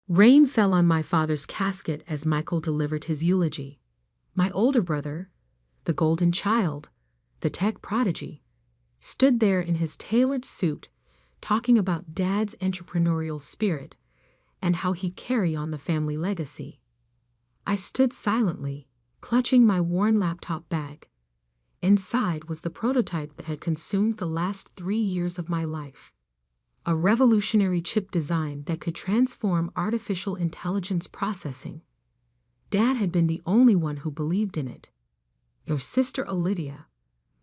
Rain fell on my father's casket as Michael delivered his eulogy. My older brother, the golden child, the tech prodigy, stood there in his tailored suit, talking about Dad's entrepreneurial spirit and how he'd carry on the family legacy. I stood silently, clutching my worn laptop bag. Inside was the prototype that had consumed the last 3 years of my life. A revolutionary chip design that could transform artificial intelligence processing. Dad had been the only one who believed in it. Your sister Olivia,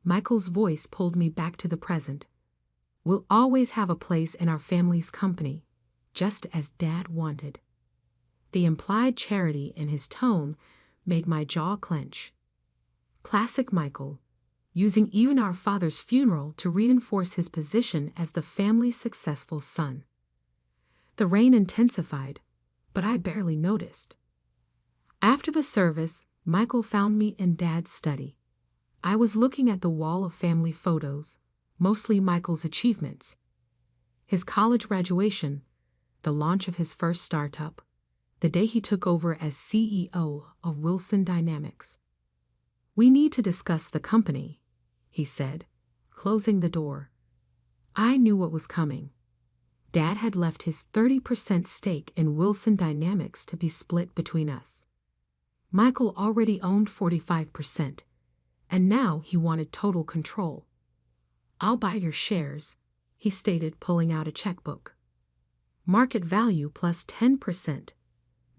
Michael's voice pulled me back to the present, will always have a place in our family's company, just as Dad wanted. The implied charity in his tone made my jaw clench. Classic Michael, using even our father's funeral to reinforce his position as the family's successful son. The rain intensified, but I barely noticed. After the service, Michael found me in Dad's study. I was looking at the wall of family photos, mostly Michael's achievements. His college graduation, the launch of his first startup, the day he took over as CEO of Wilson Dynamics. "We need to discuss the company," he said, closing the door. I knew what was coming. Dad had left his 30% stake in Wilson Dynamics to be split between us. Michael already owned 45%, and now he wanted total control. "I'll buy your shares," he stated, pulling out a checkbook. "Market value plus 10%.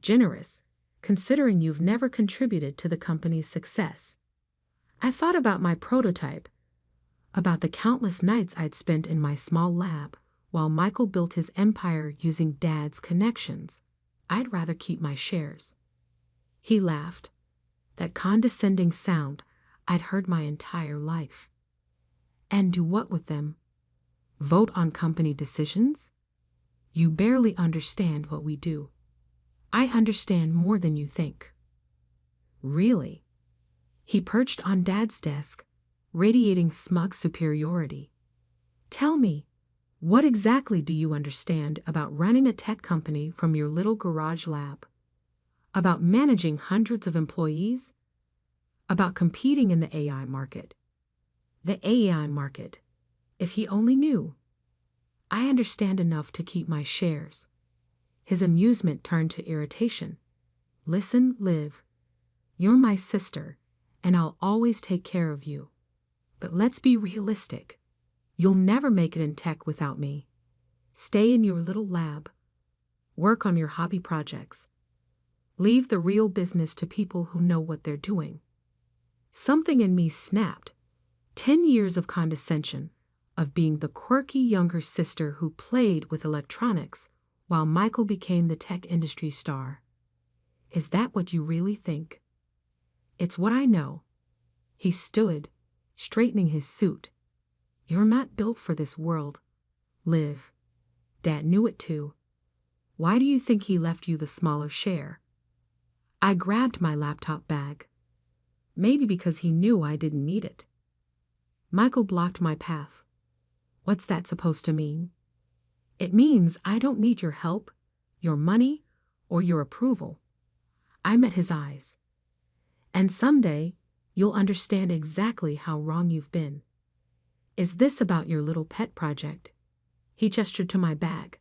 Generous, considering you've never contributed to the company's success." I thought about my prototype, about the countless nights I'd spent in my small lab while Michael built his empire using Dad's connections. I'd rather keep my shares. He laughed, that condescending sound I'd heard my entire life. "And do what with them? Vote on company decisions? You barely understand what we do." "I understand more than you think." "Really?" He perched on Dad's desk, radiating smug superiority. "Tell me, what exactly do you understand about running a tech company from your little garage lab? About managing hundreds of employees? About competing in the AI market?" The AI market. If he only knew. "I understand enough to keep my shares." His amusement turned to irritation. "Listen, Liv. You're my sister, and I'll always take care of you. But let's be realistic. You'll never make it in tech without me. Stay in your little lab. Work on your hobby projects. Leave the real business to people who know what they're doing." Something in me snapped. 10 years of condescension, of being the quirky younger sister who played with electronics while Michael became the tech industry star. "Is that what you really think?" "It's what I know." He stood, straightening his suit. "You're not built for this world, Liv. Dad knew it too. Why do you think he left you the smaller share?" I grabbed my laptop bag. Maybe because he knew I didn't need it. Michael blocked my path. "What's that supposed to mean?" "It means I don't need your help, your money, or your approval." I met his eyes. "And someday, you'll understand exactly how wrong you've been. Is this about your little pet project?" He gestured to my bag.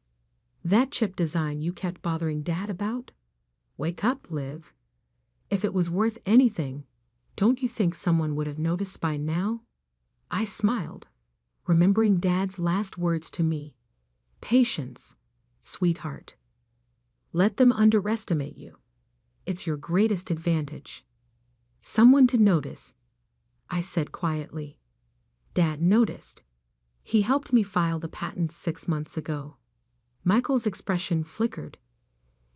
"That chip design you kept bothering Dad about? Wake up, Liv. If it was worth anything, don't you think someone would have noticed by now?" I smiled, remembering Dad's last words to me. "Patience, sweetheart. Let them underestimate you. It's your greatest advantage." "Someone to notice," I said quietly. Dad noticed. He helped me file the patents 6 months ago. Michael's expression flickered.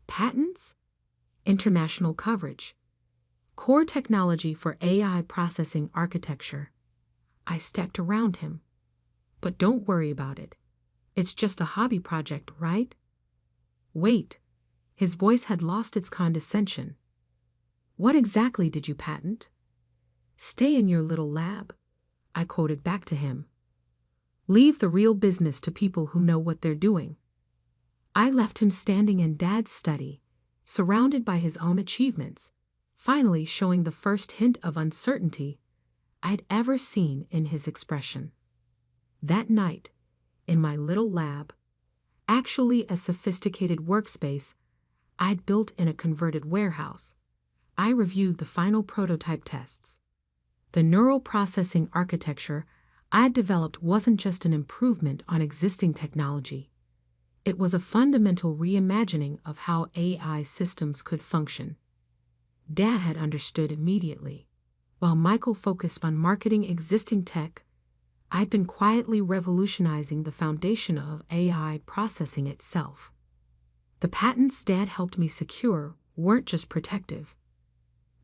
"Patents?" "International coverage. Core technology for AI processing architecture." I stepped around him. "But don't worry about it. It's just a hobby project, right?" "Wait." His voice had lost its condescension. "What exactly did you patent?" "Stay in your little lab," I quoted back to him. "Leave the real business to people who know what they're doing." I left him standing in Dad's study, surrounded by his own achievements, finally showing the first hint of uncertainty I'd ever seen in his expression. That night, in my little lab, actually a sophisticated workspace I'd built in a converted warehouse, I reviewed the final prototype tests. The neural processing architecture I'd developed wasn't just an improvement on existing technology. It was a fundamental reimagining of how AI systems could function. Dad had understood immediately. While Michael focused on marketing existing tech, I'd been quietly revolutionizing the foundation of AI processing itself. The patents Dad helped me secure weren't just protective.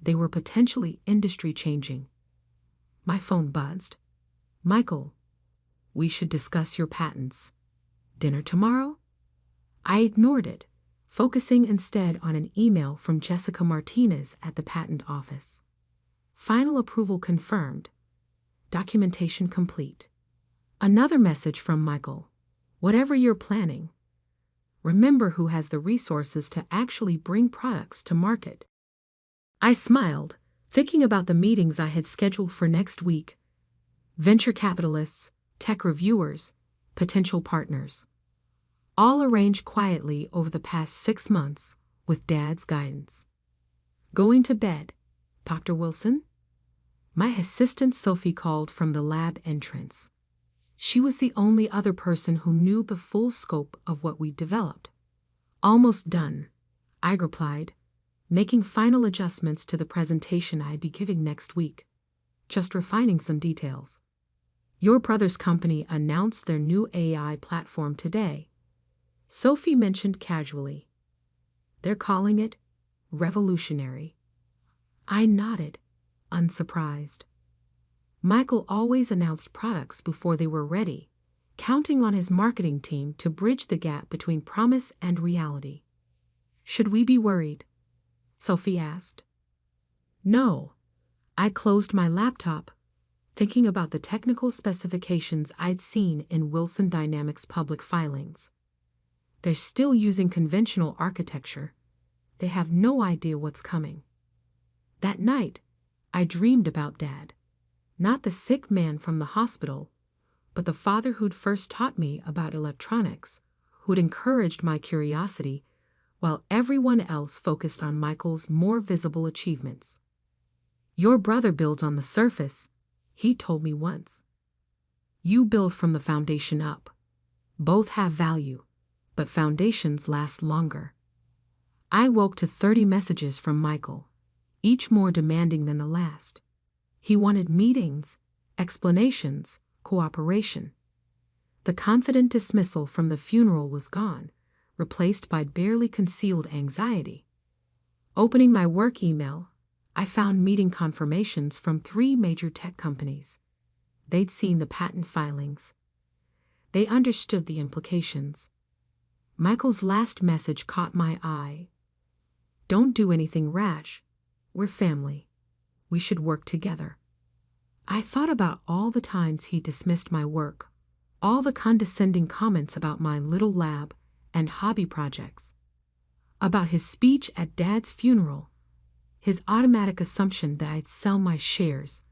They were potentially industry-changing. My phone buzzed. "Michael, we should discuss your patents. Dinner tomorrow?" I ignored it, focusing instead on an email from Jessica Martinez at the patent office. Final approval confirmed. Documentation complete. Another message from Michael. "Whatever you're planning, remember who has the resources to actually bring products to market." I smiled, thinking about the meetings I had scheduled for next week. Venture capitalists, tech reviewers, potential partners. All arranged quietly over the past 6 months with Dad's guidance. Going to bed, "Dr. Wilson?" My assistant Sophie called from the lab entrance. She was the only other person who knew the full scope of what we'd developed. "Almost done," I replied, making final adjustments to the presentation I'd be giving next week. "Just refining some details. Your brother's company announced their new AI platform today," Sophie mentioned casually. "They're calling it revolutionary." I nodded, unsurprised. Michael always announced products before they were ready, counting on his marketing team to bridge the gap between promise and reality. "Should we be worried?" Sophie asked. "No." I closed my laptop, thinking about the technical specifications I'd seen in Wilson Dynamics public filings. They're still using conventional architecture. They have no idea what's coming. That night, I dreamed about Dad. Not the sick man from the hospital, but the father who'd first taught me about electronics, who'd encouraged my curiosity, while everyone else focused on Michael's more visible achievements. "Your brother builds on the surface," he told me once. "You build from the foundation up. Both have value, but foundations last longer." I woke to 30 messages from Michael, each more demanding than the last. He wanted meetings, explanations, cooperation. The confident dismissal from the funeral was gone, replaced by barely concealed anxiety. Opening my work email, I found meeting confirmations from 3 major tech companies. They'd seen the patent filings. They understood the implications. Michael's last message caught my eye. "Don't do anything rash. We're family. We should work together." I thought about all the times he dismissed my work, all the condescending comments about my little lab and hobby projects, about his speech at Dad's funeral, his automatic assumption that I'd sell my shares,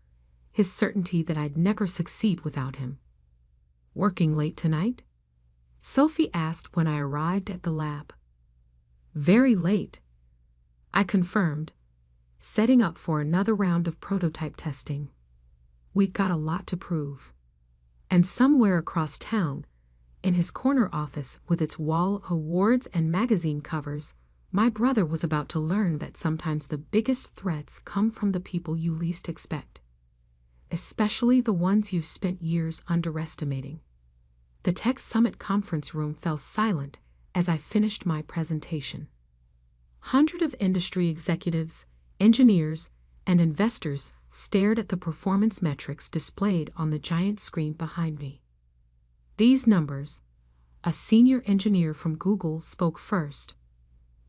his certainty that I'd never succeed without him. "Working late tonight?" Sophie asked when I arrived at the lab. "Very late," I confirmed, setting up for another round of prototype testing. We'd got a lot to prove. And somewhere across town, in his corner office with its wall of awards and magazine covers, my brother was about to learn that sometimes the biggest threats come from the people you least expect, especially the ones you've spent years underestimating. The Tech Summit conference room fell silent as I finished my presentation. Hundreds of industry executives, engineers, and investors stared at the performance metrics displayed on the giant screen behind me. These numbers, a senior engineer from Google spoke first.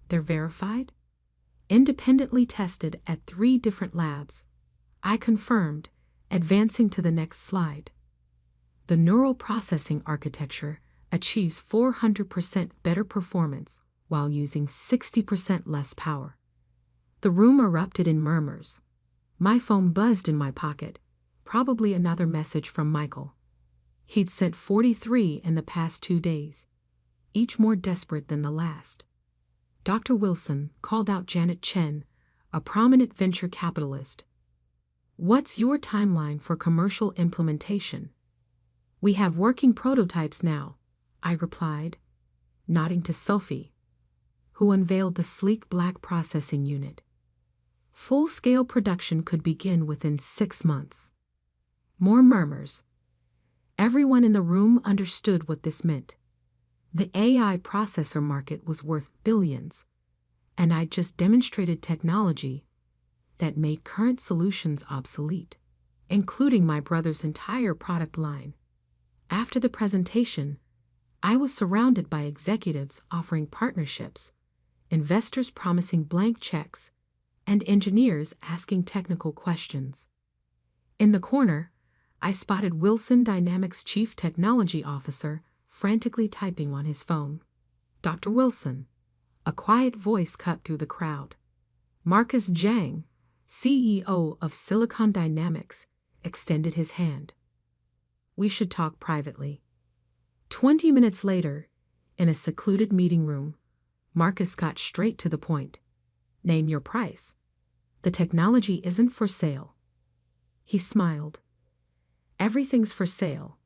"They're verified, independently tested at 3 different labs," I confirmed, advancing to the next slide. The neural processing architecture achieves 400% better performance while using 60% less power. The room erupted in murmurs. My phone buzzed in my pocket, probably another message from Michael. He'd sent 43 in the past 2 days, each more desperate than the last. Dr. Wilson called out Janet Chen, a prominent venture capitalist. "What's your timeline for commercial implementation?" "We have working prototypes now," I replied, nodding to Sophie, who unveiled the sleek black processing unit. Full-scale production could begin within 6 months. More murmurs. Everyone in the room understood what this meant. The AI processor market was worth billions, and I'd just demonstrated technology that made current solutions obsolete, including my brother's entire product line. After the presentation, I was surrounded by executives offering partnerships, investors promising blank checks, and engineers asking technical questions. In the corner, I spotted Wilson Dynamics Chief Technology Officer frantically typing on his phone. "Dr. Wilson," a quiet voice cut through the crowd. Marcus Zhang, CEO of Silicon Dynamics, extended his hand. "We should talk privately." 20 minutes later, in a secluded meeting room, Marcus got straight to the point. "Name your price. The technology isn't for sale." He smiled. "Everything's for sale.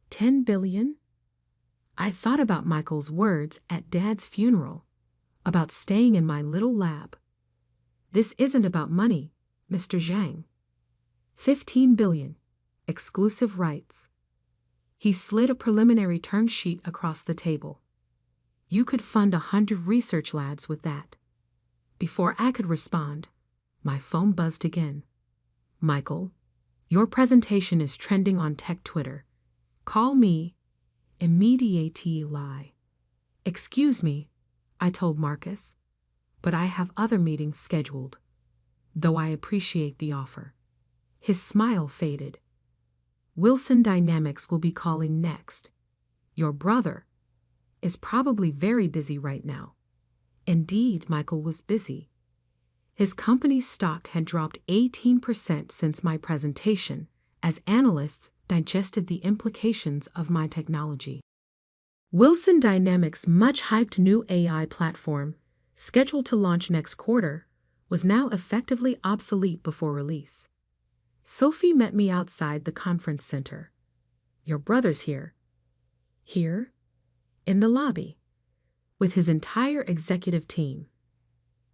10 billion? I thought about Michael's words at Dad's funeral, about staying in my little lab. "This isn't about money, Mr. Zhang. 15 billion. Exclusive rights." He slid a preliminary term sheet across the table. "You could fund 100 research labs with that." Before I could respond, my phone buzzed again. "Michael, your presentation is trending on tech Twitter. Call me immediately." "Excuse me," I told Marcus, "but I have other meetings scheduled, though I appreciate the offer." His smile faded. "Wilson Dynamics will be calling next. Your brother is probably very busy right now." Indeed, Michael was busy. His company's stock had dropped 18% since my presentation, as analysts digested the implications of my technology. Wilson Dynamics' much-hyped new AI platform, scheduled to launch next quarter, was now effectively obsolete before release. Sophie met me outside the conference center. "Your brother's here." "Here?" "In the lobby, with his entire executive team."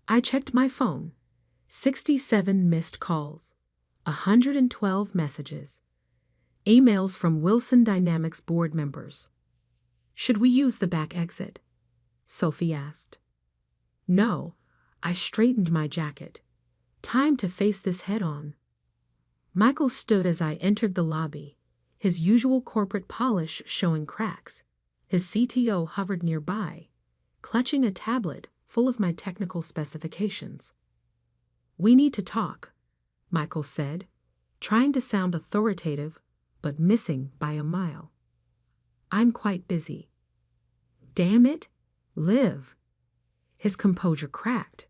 I checked my phone. 67 missed calls, 112 messages, emails from Wilson Dynamics board members. "Should we use the back exit?" Sophie asked. "No," I straightened my jacket. "Time to face this head-on." Michael stood as I entered the lobby, his usual corporate polish showing cracks. His CTO hovered nearby, clutching a tablet full of my technical specifications. "We need to talk," Michael said, trying to sound authoritative, but missing by a mile. "I'm quite busy." "Damn it, Liv." His composure cracked.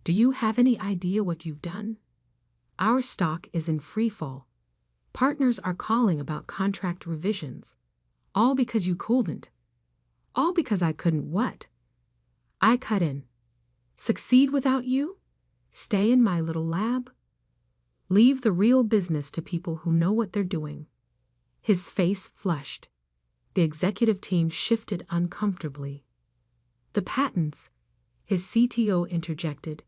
"Do you have any idea what you've done? Our stock is in freefall. Partners are calling about contract revisions. All because you couldn't. All because I couldn't what?" I cut in. "Succeed without you? Stay in my little lab? Leave the real business to people who know what they're doing." His face flushed. The executive team shifted uncomfortably. "The patents," his CTO interjected.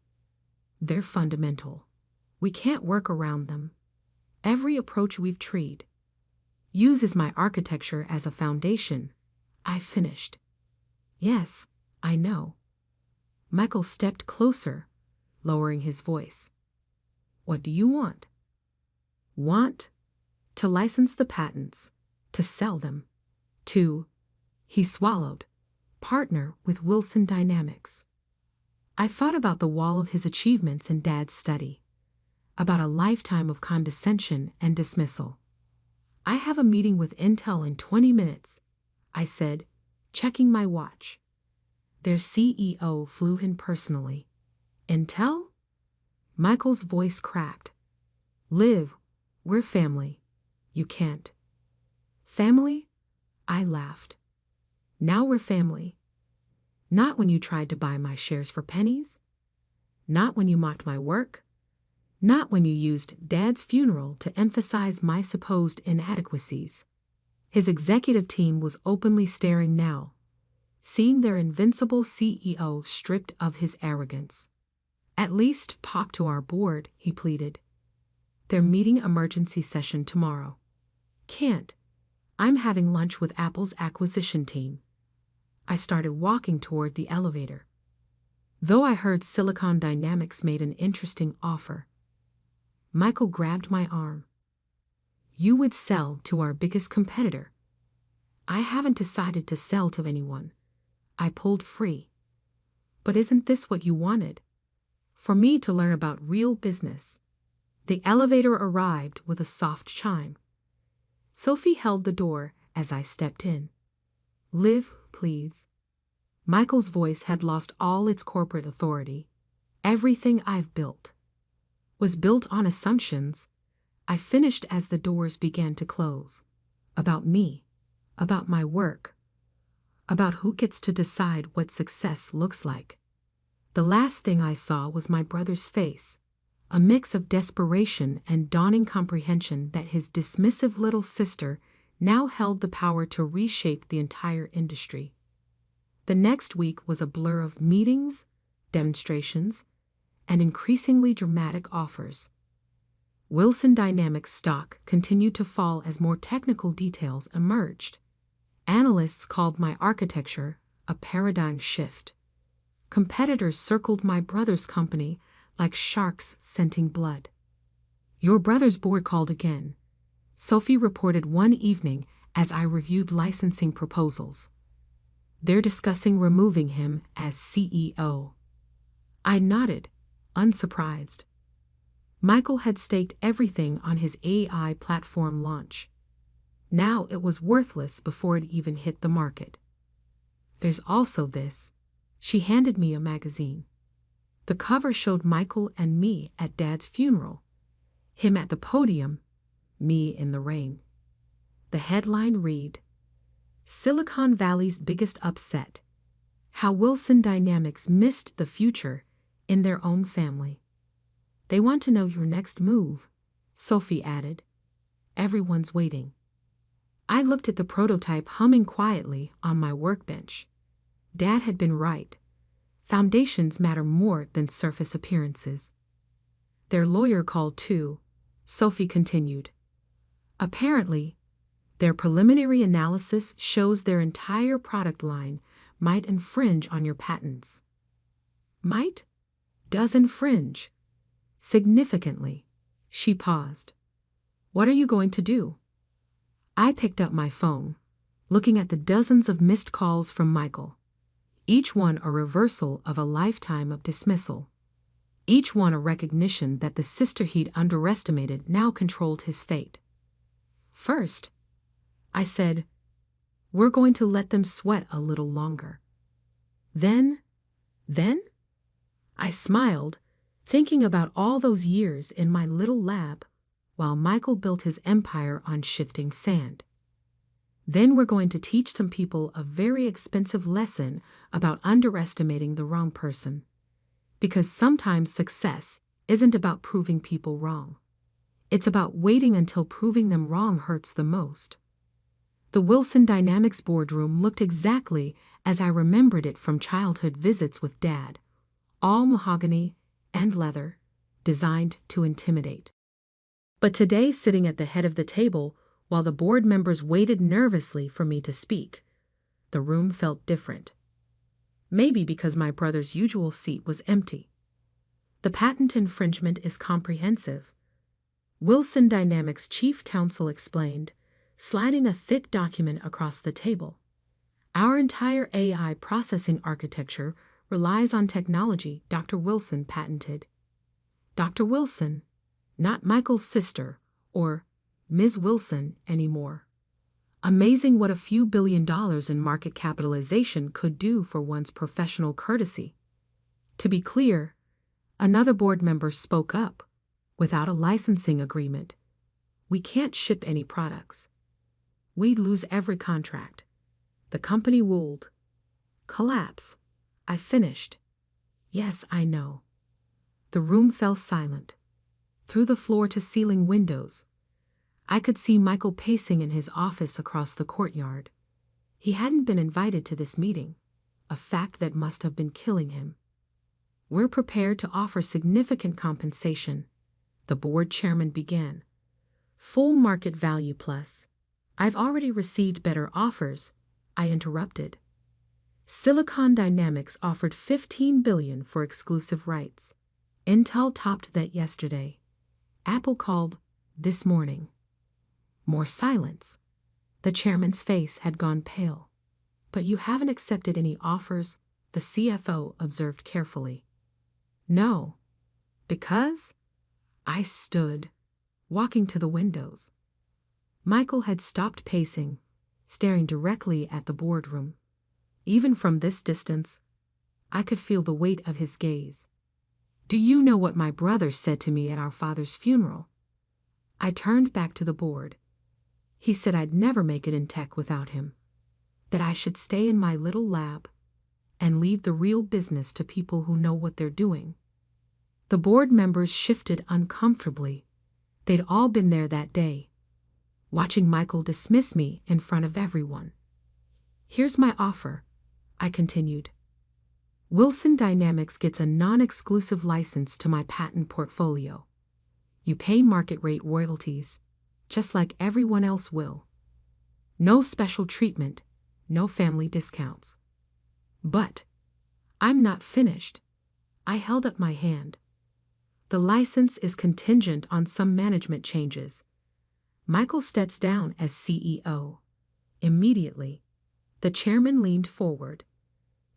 "They're fundamental. We can't work around them. Every approach we've tried uses my architecture as a foundation," I finished. "Yes, I know." Michael stepped closer, lowering his voice. "What do you want?" "Want to license the patents, to sell them, to," he swallowed, "partner with Wilson Dynamics." I thought about the wall of his achievements in Dad's study, about a lifetime of condescension and dismissal. "I have a meeting with Intel in 20 minutes. I said, checking my watch. Their CEO flew in personally. Intel? Michael's voice cracked. Liv, we're family. You can't. Family? I laughed. Now we're family. Not when you tried to buy my shares for pennies. Not when you mocked my work. Not when you used Dad's funeral to emphasize my supposed inadequacies. His executive team was openly staring now, seeing their invincible CEO stripped of his arrogance. At least talk to our board, he pleaded. They're meeting emergency session tomorrow. Can't. I'm having lunch with Apple's acquisition team. I started walking toward the elevator. Though I heard Silicon Dynamics made an interesting offer. Michael grabbed my arm. You would sell to our biggest competitor. I haven't decided to sell to anyone. I pulled free. But isn't this what you wanted? For me to learn about real business. The elevator arrived with a soft chime. Sophie held the door as I stepped in. Liv, please. Michael's voice had lost all its corporate authority. Everything I've built was built on assumptions. I finished as the doors began to close. About me, about my work, about who gets to decide what success looks like. The last thing I saw was my brother's face, a mix of desperation and dawning comprehension that his dismissive little sister now held the power to reshape the entire industry. The next week was a blur of meetings, demonstrations, and increasingly dramatic offers. Wilson Dynamics stock continued to fall as more technical details emerged. Analysts called my architecture a paradigm shift. Competitors circled my brother's company like sharks scenting blood. Your brother's board called again, Sophie reported one evening as I reviewed licensing proposals. They're discussing removing him as CEO. I nodded, unsurprised. Michael had staked everything on his AI platform launch. Now it was worthless before it even hit the market. There's also this. She handed me a magazine. The cover showed Michael and me at Dad's funeral. Him at the podium, me in the rain. The headline read, Silicon Valley's biggest upset. How Wilson Dynamics missed the future in their own family. They want to know your next move, Sophie added. Everyone's waiting. I looked at the prototype humming quietly on my workbench. Dad had been right. Foundations matter more than surface appearances. Their lawyer called too, Sophie continued. Apparently, their preliminary analysis shows their entire product line might infringe on your patents. Might? Does infringe. Significantly. She paused. What are you going to do? I picked up my phone, looking at the dozens of missed calls from Michael. Each one a reversal of a lifetime of dismissal. Each one a recognition that the sister he'd underestimated now controlled his fate. First, I said, we're going to let them sweat a little longer. Then? I smiled, thinking about all those years in my little lab while Michael built his empire on shifting sand. Then we're going to teach some people a very expensive lesson about underestimating the wrong person. Because sometimes success isn't about proving people wrong. It's about waiting until proving them wrong hurts the most. The Wilson Dynamics boardroom looked exactly as I remembered it from childhood visits with Dad, all mahogany and leather, designed to intimidate. But today, sitting at the head of the table, while the board members waited nervously for me to speak, the room felt different. Maybe because my brother's usual seat was empty. The patent infringement is comprehensive. Wilson Dynamics chief counsel explained, sliding a thick document across the table. Our entire AI processing architecture relies on technology Dr. Wilson patented. Dr. Wilson, not Michael's sister or Ms. Wilson anymore. Amazing what a few $1 billion in market capitalization could do for one's professional courtesy. To be clear, another board member spoke up. Without a licensing agreement, we can't ship any products. We'd lose every contract. The company would collapse. I finished. Yes, I know. The room fell silent. Through the floor-to-ceiling windows, I could see Michael pacing in his office across the courtyard. He hadn't been invited to this meeting, a fact that must have been killing him. We're prepared to offer significant compensation, the board chairman began. Full market value plus. I've already received better offers, I interrupted. Silicon Dynamics offered $15 billion for exclusive rights. Intel topped that yesterday. Apple called this morning. More silence. The chairman's face had gone pale. But you haven't accepted any offers, the CFO observed carefully. No. Because? I stood, walking to the windows. Michael had stopped pacing, staring directly at the boardroom. Even from this distance, I could feel the weight of his gaze. Do you know what my brother said to me at our father's funeral? I turned back to the board. He said I'd never make it in tech without him, that I should stay in my little lab and leave the real business to people who know what they're doing. The board members shifted uncomfortably. They'd all been there that day, watching Michael dismiss me in front of everyone. Here's my offer, I continued. Wilson Dynamics gets a non-exclusive license to my patent portfolio. You pay market rate royalties, just like everyone else will. No special treatment, no family discounts. But I'm not finished. I held up my hand. The license is contingent on some management changes. Michael steps down as CEO. Immediately, the chairman leaned forward.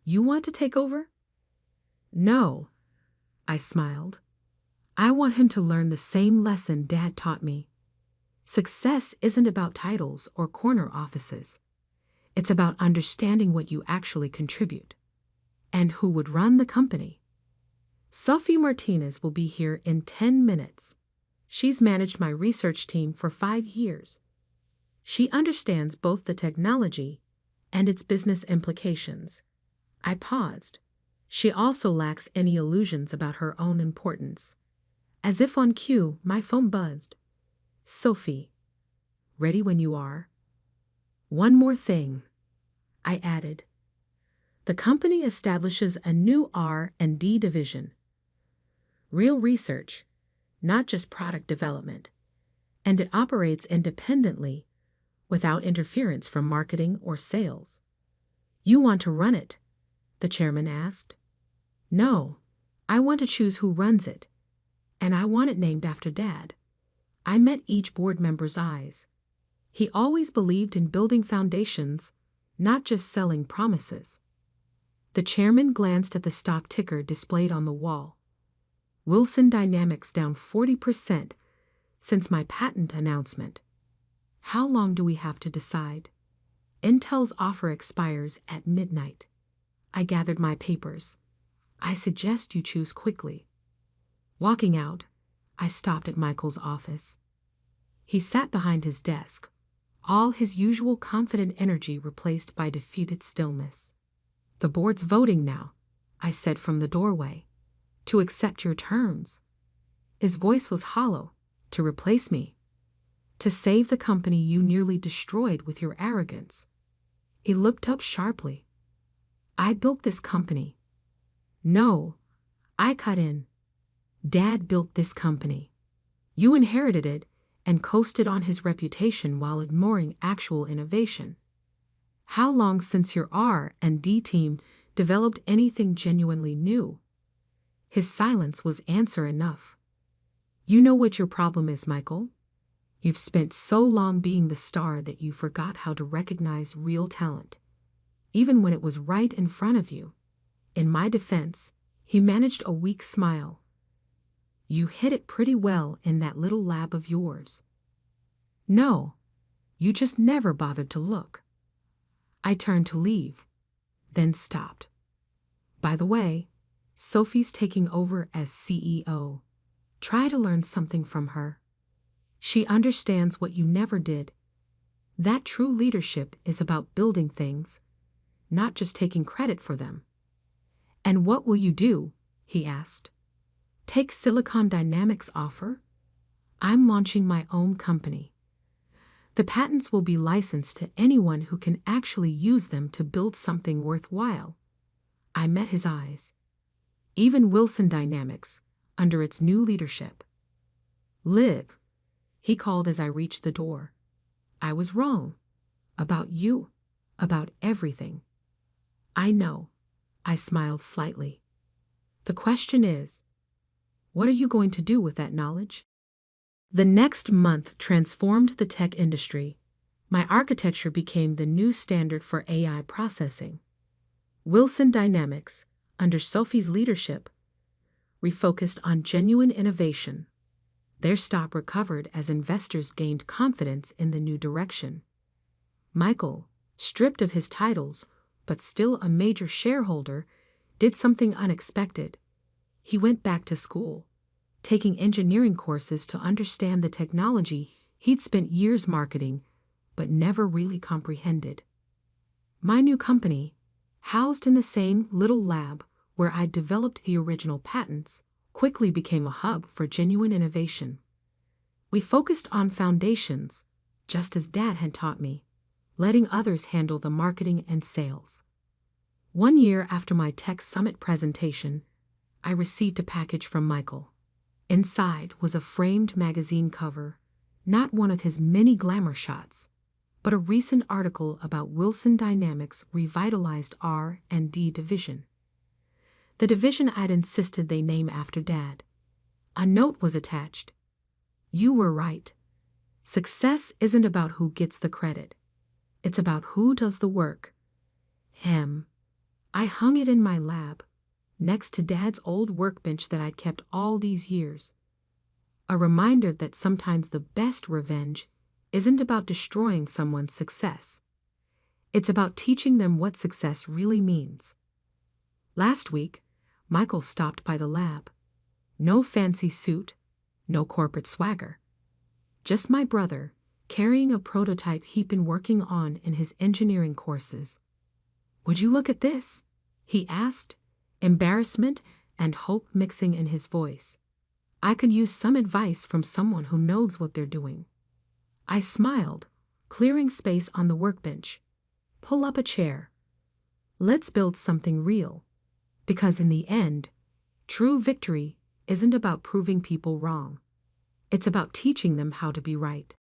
You want to take over? No, I smiled. I want him to learn the same lesson Dad taught me. Success isn't about titles or corner offices. It's about understanding what you actually contribute and who would run the company. Sophie Martinez will be here in 10 minutes. She's managed my research team for 5 years. She understands both the technology and its business implications. I paused. She also lacks any illusions about her own importance. As if on cue, my phone buzzed. Sophie, ready when you are. One more thing, I added. The company establishes a new R&D division. Real research, not just product development. And it operates independently, without interference from marketing or sales. You want to run it? The chairman asked. No, I want to choose who runs it. And I want it named after Dad. I met each board member's eyes. He always believed in building foundations, not just selling promises. The chairman glanced at the stock ticker displayed on the wall. Wilson Dynamics down 40% since my patent announcement. How long do we have to decide? Intel's offer expires at midnight. I gathered my papers. I suggest you choose quickly. Walking out, I stopped at Michael's office. He sat behind his desk, all his usual confident energy replaced by defeated stillness. The board's voting now, I said from the doorway, to accept your terms. His voice was hollow. To replace me. To save the company you nearly destroyed with your arrogance. He looked up sharply. I built this company. No, I cut in. Dad built this company. You inherited it and coasted on his reputation while ignoring actual innovation. How long since your R&D team developed anything genuinely new? His silence was answer enough. You know what your problem is, Michael? You've spent so long being the star that you forgot how to recognize real talent, even when it was right in front of you. In my defense, he managed a weak smile. You hit it pretty well in that little lab of yours. No, You just never bothered to look. I turned to leave, then stopped. By the way, Sophie's taking over as CEO. Try to learn something from her. She understands what you never did. That true leadership is about building things, not just taking credit for them. And what will you do? He asked. Take Silicon Dynamics' offer? I'm launching my own company. The patents will be licensed to anyone who can actually use them to build something worthwhile. I met his eyes. Even Wilson Dynamics, under its new leadership. Liv, he called as I reached the door. I was wrong. About you. About everything. I know. I smiled slightly. The question is, what are you going to do with that knowledge? The next month transformed the tech industry. My architecture became the new standard for AI processing. Wilson Dynamics, under Sophie's leadership, refocused on genuine innovation. Their stock recovered as investors gained confidence in the new direction. Michael, stripped of his titles, but still a major shareholder, did something unexpected. He went back to school, taking engineering courses to understand the technology he'd spent years marketing, but never really comprehended. My new company, housed in the same little lab where I developed the original patents, quickly became a hub for genuine innovation. We focused on foundations, just as Dad had taught me, letting others handle the marketing and sales. 1 year after my Tech Summit presentation, I received a package from Michael. Inside was a framed magazine cover, not one of his many glamour shots, but a recent article about Wilson Dynamics' revitalized R&D division. The division I'd insisted they name after Dad. A note was attached. You were right. Success isn't about who gets the credit. It's about who does the work. I hung it in my lab, next to Dad's old workbench that I'd kept all these years. A reminder that sometimes the best revenge isn't about destroying someone's success. It's about teaching them what success really means. Last week, Michael stopped by the lab. No fancy suit, no corporate swagger. Just my brother, carrying a prototype he'd been working on in his engineering courses. Would you look at this? He asked, embarrassment and hope mixing in his voice. I could use some advice from someone who knows what they're doing. I smiled, clearing space on the workbench. Pull up a chair. Let's build something real. Because in the end, true victory isn't about proving people wrong. It's about teaching them how to be right.